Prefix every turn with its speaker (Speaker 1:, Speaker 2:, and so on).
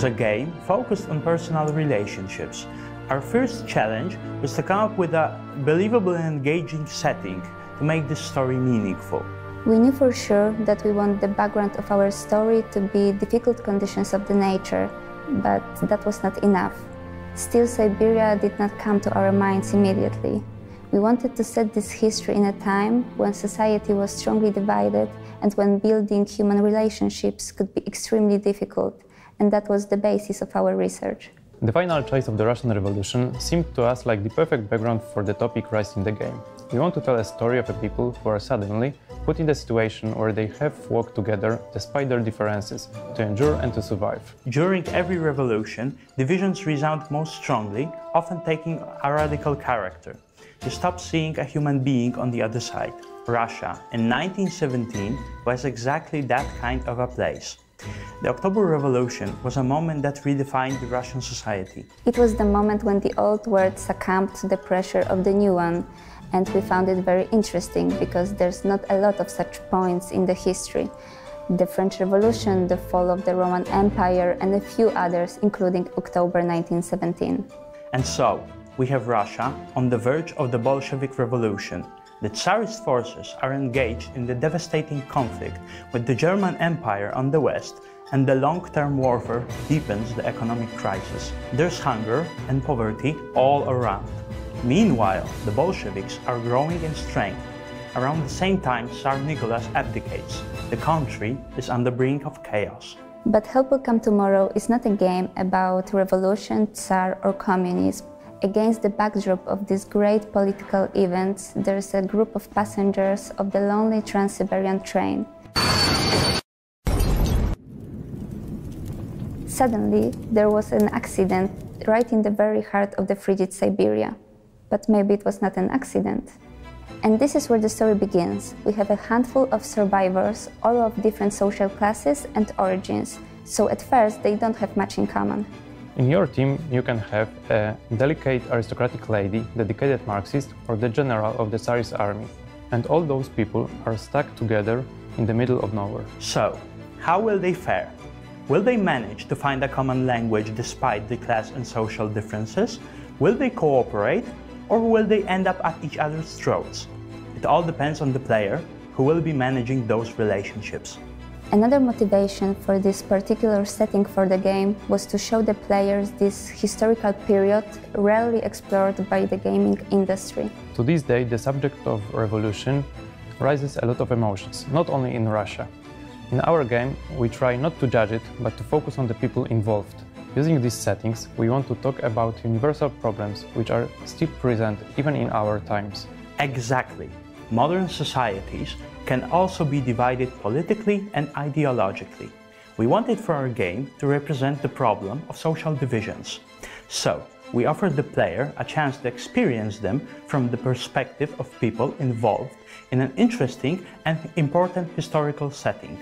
Speaker 1: a game focused on personal relationships. Our first challenge was to come up with a believable and engaging setting to make this story meaningful.
Speaker 2: We knew for sure that we want the background of our story to be difficult conditions of the nature, but that was not enough. Still, Siberia did not come to our minds immediately. We wanted to set this history in a time when society was strongly divided and when building human relationships could be extremely difficult, and that was the basis of our research.
Speaker 3: The final choice of the Russian Revolution seemed to us like the perfect background for the topic raised in the game. We want to tell a story of a people who are suddenly put in the situation where they have walked together despite their differences to endure and to survive.
Speaker 1: During every revolution, divisions resound most strongly, often taking a radical character. You stop seeing a human being on the other side. Russia in 1917 was exactly that kind of a place. The October Revolution was a moment that redefined the Russian society.
Speaker 2: It was the moment when the old world succumbed to the pressure of the new one, and we found it very interesting because there's not a lot of such points in the history. The French Revolution, the fall of the Roman Empire, and a few others, including October 1917.
Speaker 1: And so, we have Russia on the verge of the Bolshevik Revolution. The Tsarist forces are engaged in the devastating conflict with the German Empire on the west, and the long-term warfare deepens the economic crisis. There's hunger and poverty all around. Meanwhile, the Bolsheviks are growing in strength. Around the same time, Tsar Nicholas abdicates. The country is on the brink of chaos.
Speaker 2: But Help Will Come Tomorrow is not a game about revolution, Tsar, or communism. Against the backdrop of these great political events, there is a group of passengers of the lonely Trans-Siberian train. Suddenly, there was an accident right in the very heart of the frigid Siberia. But maybe it was not an accident. And this is where the story begins. We have a handful of survivors, all of different social classes and origins, so at first they don't have much in common.
Speaker 3: In your team, you can have a delicate aristocratic lady, dedicated Marxist, or the general of the Tsarist army. And all those people are stuck together in the middle of nowhere.
Speaker 1: So, how will they fare? Will they manage to find a common language despite the class and social differences? Will they cooperate, or will they end up at each other's throats? It all depends on the player, who will be managing those relationships.
Speaker 2: Another motivation for this particular setting for the game was to show the players this historical period rarely explored by the gaming industry.
Speaker 3: To this day, the subject of revolution raises a lot of emotions, not only in Russia. In our game, we try not to judge it, but to focus on the people involved. Using these settings, we want to talk about universal problems which are still present even in our times.
Speaker 1: Exactly. Modern societies can also be divided politically and ideologically. We wanted for our game to represent the problem of social divisions. So, we offered the player a chance to experience them from the perspective of people involved in an interesting and important historical setting.